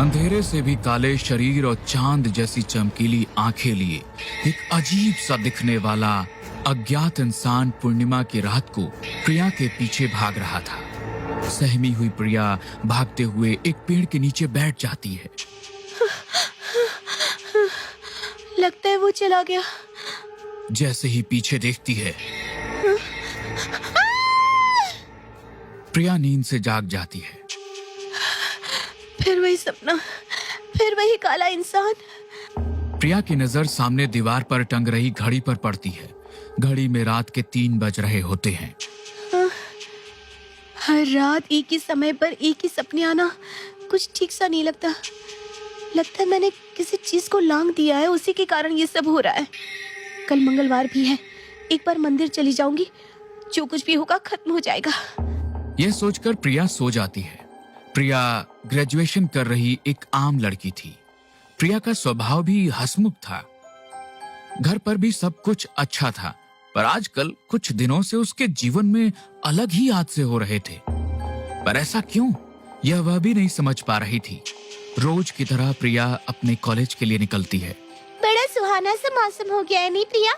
अंधेरे से भी काले शरीर और चांद जैसी चमकीली आंखें लिए एक अजीब सा दिखने वाला अज्ञात इंसान पूर्णिमा की रात को प्रिया के पीछे भाग रहा था। सहमी हुई प्रिया भागते हुए एक पेड़ के नीचे बैठ जाती है। लगता है वो चला गया। जैसे ही पीछे देखती है, प्रिया नींद से जाग जाती है। फिर वही सपना, फिर वही काला इंसान। प्रिया की नजर सामने दीवार पर टंग रही घड़ी पर पड़ती है। घड़ी में रात के 3 बज रहे होते हैं। हर रात एक ही समय पर एक ही सपने आना कुछ ठीक सा नहीं लगता। लगता है मैंने किसी चीज को लांग दिया है, उसी के कारण ये सब हो रहा है। कल मंगलवार भी है, एक बार मंदिर चली जाऊंगी, जो कुछ भी होगा खत्म हो जाएगा। यह सोचकर प्रिया सो जाती है। प्रिया ग्रेजुएशन कर रही एक आम लड़की थी। प्रिया का स्वभाव भी हंसमुख था। घर पर भी सब कुछ अच्छा था, पर आजकल कुछ दिनों से उसके जीवन में अलग ही हादसे हो रहे थे। पर ऐसा क्यों, यह वह भी नहीं समझ पा रही थी। रोज की तरह प्रिया अपने कॉलेज के लिए निकलती है। बड़ा सुहाना सा मौसम हो गया है नहीं प्रिया?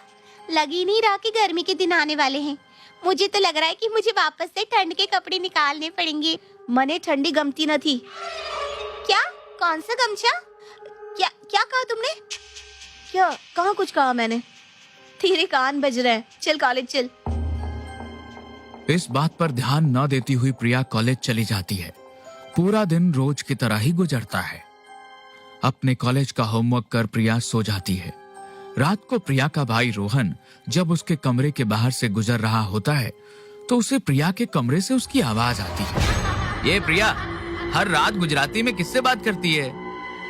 लग ही नहीं रहा कि गर्मी के दिन आने वाले हैं। मुझे तो लग रहा है कि मुझे वापस से ठंड के कपड़े निकालने पड़ेंगे। मने ठंडी गमती न थी। क्या? कौन सा गमछा? क्या क्या कहा तुमने? क्या? कहाँ कुछ कहा मैंने? तेरे कान बज रहे हैं। चल कॉलेज चल। इस बात पर ध्यान न देती हुई प्रिया कॉलेज चली जाती है। पूरा दिन रोज की तरह ही गुजरता है। अपने कॉलेज का होमवर्क कर प्रिया सो जाती है। रात को प्रिया का भाई रोहन जब उसके कमरे के बाहर से गुजर रहा होता है तो उसे प्रिया के कमरे से उसकी आवाज आती है। ये प्रिया, हर रात गुजराती में किससे बात करती है?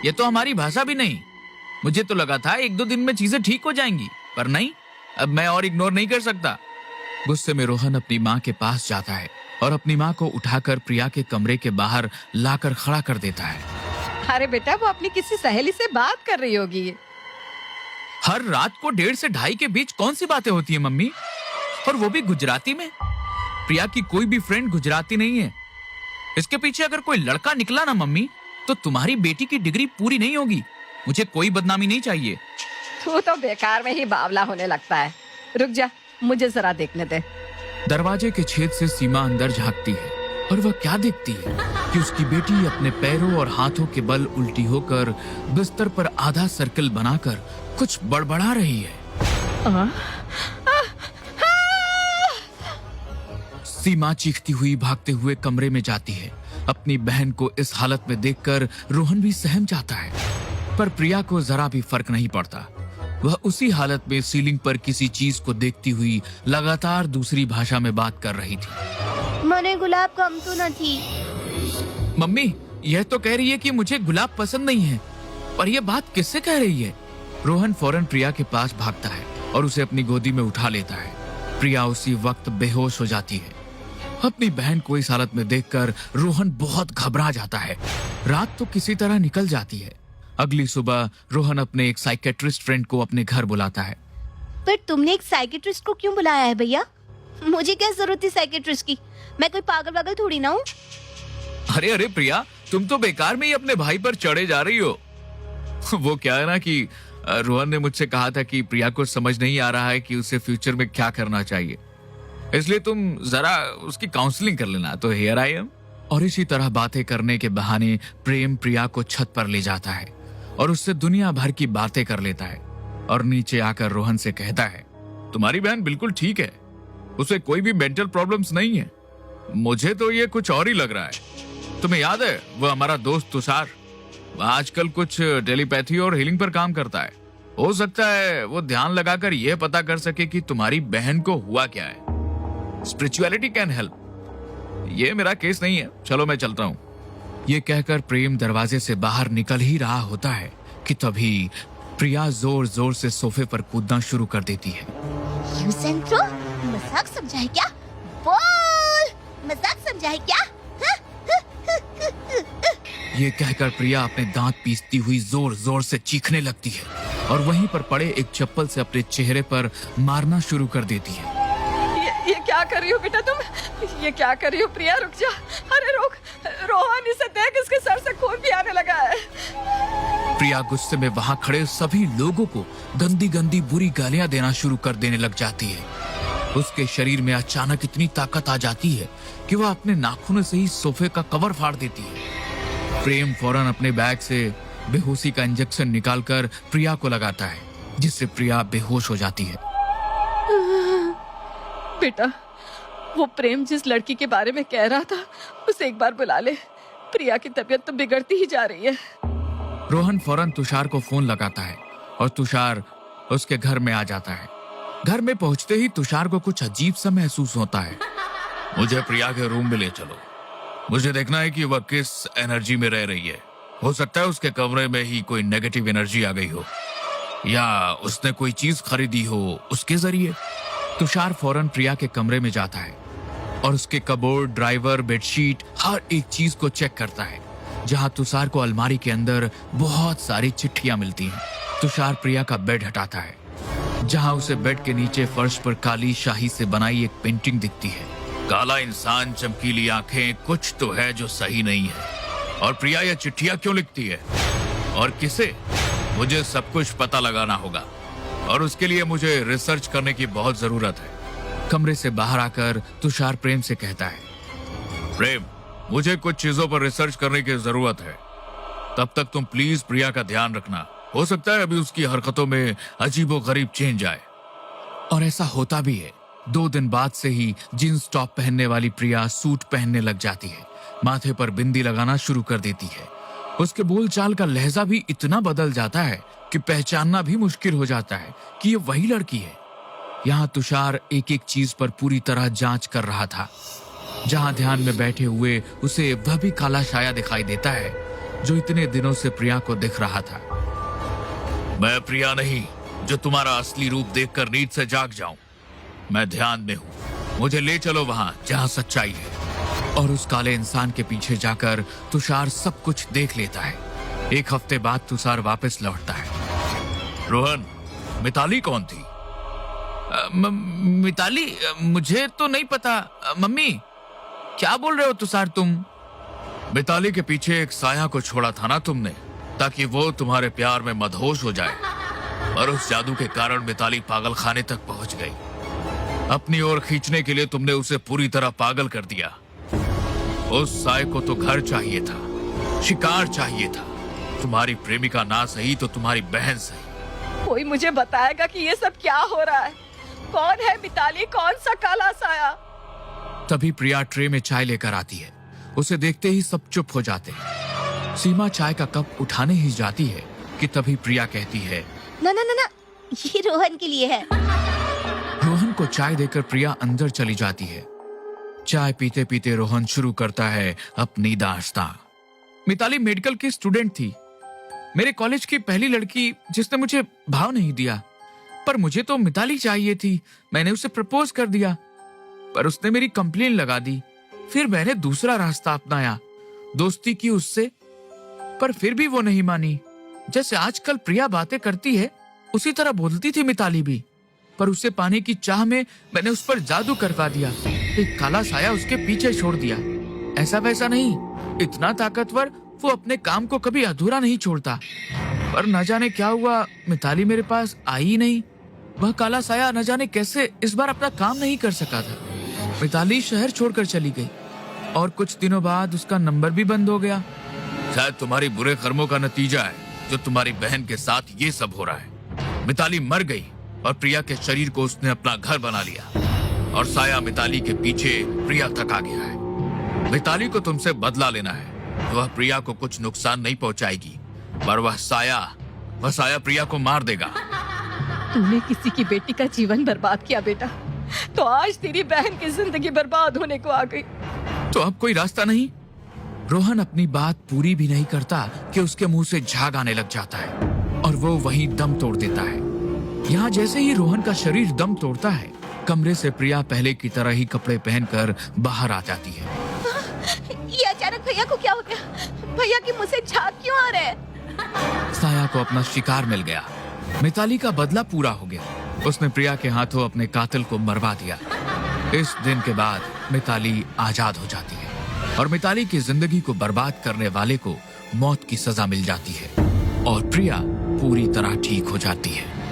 ये तो हमारी भाषा भी नहीं। मुझे तो लगा था 1-2 दिन में चीजें ठीक हो जाएंगी, पर नहीं। अब मैं और इग्नोर नहीं कर सकता। गुस्से में रोहन अपनी माँ के पास जाता है और अपनी माँ को उठाकर प्रिया के कमरे के बाहर लाकर खड़ा कर देता है। अरे बेटा, वो अपनी किसी सहेली से बात कर रही होगी। हर रात को 1:30 से 2:30 के बीच कौन सी बातें होती है मम्मी, और वो भी गुजराती में? प्रिया की कोई भी फ्रेंड गुजराती नहीं है। इसके पीछे अगर कोई लड़का निकला ना मम्मी, तो तुम्हारी बेटी की डिग्री पूरी नहीं होगी। मुझे कोई बदनामी नहीं चाहिए। तू तो बेकार में ही बावला होने लगता है। रुक जा, मुझे जरा देखने दे। दरवाजे के छेद से सीमा अंदर झांकती है और वह क्या देखती है कि उसकी बेटी अपने पैरों और हाथों के बल उल्टी होकर बिस्तर पर आधा सर्कल बनाकर कुछ बड़बड़ा रही है। सीमा चीखती हुई भागते हुए कमरे में जाती है। अपनी बहन को इस हालत में देखकर रोहन भी सहम जाता है, पर प्रिया को जरा भी फर्क नहीं पड़ता। वह उसी हालत में सीलिंग पर किसी चीज को देखती हुई लगातार दूसरी भाषा में बात कर रही थी। मने गुलाब कम तो न थी। मम्मी, यह तो कह रही है कि मुझे गुलाब पसंद नहीं है, पर यह बात किससे कह रही है? रोहन फौरन प्रिया के पास भागता है और उसे अपनी गोदी में उठा लेता है। प्रिया उसी वक्त बेहोश हो जाती है। अपनी बहन को इस हालत में देखकर रोहन बहुत घबरा जाता है। रात तो किसी तरह निकल जाती है। अगली सुबह रोहन अपने एक साइकेट्रिस्ट फ्रेंड को अपने घर बुलाता है। पर तुमने एक साइकेट्रिस्ट को क्यों बुलाया है भैया? मुझे क्या जरूरत है साइकेट्रिस्ट की? मैं कोई पागल थोड़ी ना हूँ। अरे अरे प्रिया, तुम तो बेकार में ही अपने भाई पर चढ़े जा रही हो। वो क्या है ना कि रोहन ने मुझसे कहा था कि प्रिया को समझ नहीं आ रहा है कि उसे फ्यूचर में क्या करना चाहिए, इसलिए तुम जरा उसकी काउंसलिंग कर लेना। तो हियर आई एम। और इसी तरह बातें करने के बहाने प्रेम प्रिया को छत पर ले जाता है और उससे दुनिया भर की बातें कर लेता है और नीचे आकर रोहन से कहता है, तुम्हारी बहन बिल्कुल ठीक है, उसे कोई भी मेंटल प्रॉब्लम्स नहीं है। मुझे तो ये कुछ और ही लग रहा है। तुम्हें याद है वो हमारा दोस्त तुषार, वह आजकल कुछ टेलीपैथी और हीलिंग पर काम करता है। हो सकता है वो ध्यान लगाकर यह पता कर सके कि तुम्हारी बहन को हुआ क्या है। Spirituality can help. ये मेरा केस नहीं है, चलो मैं चलता हूँ। ये कहकर प्रेम दरवाजे से बाहर निकल ही रहा होता है कि तभी प्रिया जोर जोर से सोफे पर कूदना शुरू कर देती है। मजाक समझा है क्या? बोल, मजाक समझा है क्या? ये कहकर प्रिया अपने दांत पीसती हुई जोर जोर से चीखने लगती है और वहीं पर पड़े एक चप्पल से अपने चेहरे पर मारना शुरू कर देती है। ये क्या कर रही हो बेटा तुम? ये क्या कर रही हो प्रिया? रुक जा। अरे रोक, रोहन इसे देख, इसके सर से खून भी आने लगा है। प्रिया गुस्से में वहां खड़े सभी लोगों को गंदी गंदी बुरी गालियां देना शुरू कर देने लग जाती है। उसके शरीर में अचानक इतनी ताकत आ जाती है कि वह अपने नाखूनों से ही सोफे का कवर फाड़ देती है। प्रेम फौरन अपने बैग से बेहोशी का इंजेक्शन निकालकर प्रिया को लगाता है, जिससे प्रिया बेहोश हो जाती है। बेटा, वो प्रेम जिस लड़की के बारे में कह रहा था उसे एक बार बुला ले। प्रिया की तबीयत तो बिगड़ती ही जा रही है। रोहन फौरन तुषार को फोन लगाता है और तुषार उसके घर में आ जाता है। घर में पहुंचते ही तुषार को कुछ अजीब सा महसूस होता है। मुझे प्रिया के रूम में ले चलो, मुझे देखना है कि वह किस एनर्जी में रह रही है। हो सकता है उसके कमरे में ही कोई नेगेटिव एनर्जी आ गई हो, या उसने कोई चीज खरीदी हो उसके जरिए। तुषार फौरन प्रिया के कमरे में जाता है और उसके कबोर्ड, ड्राइवर, बेडशीट, हर एक चीज को चेक करता है। जहां तुषार को अलमारी के अंदर बहुत सारी चिट्ठियां मिलती हैं। तुषार प्रिया का बेड हटाता है, जहां उसे बेड के नीचे फर्श पर काली शाही से बनाई एक पेंटिंग दिखती है। काला इंसान, चमकीली आंखें, कुछ तो है जो सही नहीं है। और प्रिया यह चिट्ठियां क्यों लिखती है और किसे? मुझे सब कुछ पता लगाना होगा और उसके लिए मुझे रिसर्च करने की बहुत जरूरत है। कमरे से बाहर आकर तुषार प्रेम से कहता है, प्रेम, मुझे कुछ चीजों पर रिसर्च करने की जरूरत है। तब तक तुम प्लीज प्रिया का ध्यान रखना। हो सकता है अभी उसकी हरकतों में अजीबोगरीब चेंज आए। और ऐसा होता भी है। 2 दिन बाद से ही जींस टॉप पहनने वाली प्रिया सूट पहनने लग जाती है, माथे पर बिंदी लगाना शुरू कर देती है। उसके बोलचाल का लहजा भी इतना बदल जाता है कि पहचानना भी मुश्किल हो जाता है कि ये वही लड़की है। यहाँ तुषार एक एक चीज पर पूरी तरह जांच कर रहा था। जहां ध्यान में बैठे हुए उसे वह भी काला साया दिखाई देता है जो इतने दिनों से प्रिया को दिख रहा था। मैं प्रिया नहीं जो तुम्हारा असली रूप देखकर नींद से जाग जाऊं। मैं ध्यान में हूं, मुझे ले चलो वहां जहां सच्चाई है। और उस काले इंसान के पीछे जाकर तुषार सब कुछ देख लेता है। 1 हफ्ते बाद तुषार वापस लौटता है। रोहन, मिताली कौन थी? मिताली? मुझे तो नहीं पता। मम्मी, क्या बोल रहे हो तुषार तुम? मिताली के पीछे एक साया को छोड़ा था ना तुमने, ताकि वो तुम्हारे प्यार में मदहोश हो जाए। और उस जादू के कारण मिताली पागल खाने तक पहुंच गई। अपनी ओर खींचने के लिए तुमने उसे पूरी तरह पागल कर दिया। उस साय को तो घर चाहिए था, शिकार चाहिए था। तुम्हारी प्रेमिका ना सही तो तुम्हारी बहन सही। कोई मुझे बताएगा कि ये सब क्या हो रहा है? कौन है मिताली? कौन सा काला साया? तभी प्रिया ट्रे में चाय लेकर आती है। उसे देखते ही सब चुप हो जाते हैं। सीमा चाय का कप उठाने ही जाती है कि तभी प्रिया कहती है, ना ना ना ना, ये रोहन के लिए है। रोहन को चाय देकर प्रिया अंदर चली जाती है। चाय पीते पीते रोहन शुरू करता है अपनी दास्तां। मिताली मेडिकल की स्टूडेंट थी, मेरे कॉलेज की पहली लड़की जिसने मुझे भाव नहीं दिया। पर मुझे तो मिताली चाहिए थी। मैंने उसे प्रपोज कर दिया, पर उसने मेरी कंप्लेन लगा दी। फिर मैंने दूसरा रास्ता अपनाया, दोस्ती की उससे, पर फिर भी वो नहीं मानी। जैसे आजकल प्रिया बातें करती है उसी तरह बोलती थी मिताली भी। पर उसे पाने की चाह में मैंने उस पर जादू करवा दिया। एक काला साया उसके पीछे छोड़ दिया। ऐसा वैसा नहीं, इतना ताकतवर वो अपने काम को कभी अधूरा नहीं छोड़ता। पर न जाने क्या हुआ, मिताली मेरे पास आई ही नहीं। वह काला साया न जाने कैसे इस बार अपना काम नहीं कर सका था। मिताली शहर छोड़कर चली गई और कुछ दिनों बाद उसका नंबर भी बंद हो गया। शायद तुम्हारी बुरे कर्मों का नतीजा है जो तुम्हारी बहन के साथ ये सब हो रहा है। मिताली मर गई और प्रिया के शरीर को उसने अपना घर बना लिया और साया मिताली के पीछे प्रिया तक आ गया है। मिताली को तुमसे बदला लेना है। वह प्रिया को कुछ नुकसान नहीं पहुंचाएगी, पर वह साया प्रिया को मार देगा। तूने किसी की बेटी का जीवन बर्बाद किया बेटा, तो आज तेरी बहन की जिंदगी बर्बाद होने को आ गई। तो अब कोई रास्ता नहीं? रोहन अपनी बात पूरी भी नहीं करता कि उसके मुंह से झाग आने लग जाता है और वो वहीं दम तोड़ देता है। यहाँ जैसे ही रोहन का शरीर दम तोड़ता है, कमरे से प्रिया पहले की तरह ही कपड़े पहनकर बाहर आ जाती है। ये अचानक भैया को क्या हो गया? भैया की मुंह से झाग क्यों आ रहा है? साया को अपना शिकार मिल गया। मिताली का बदला पूरा हो गया। उसने प्रिया के हाथों अपने कातिल को मरवा दिया। इस दिन के बाद मिताली आजाद हो जाती है और मिताली की जिंदगी को बर्बाद करने वाले को मौत की सजा मिल जाती है। और प्रिया पूरी तरह ठीक हो जाती है।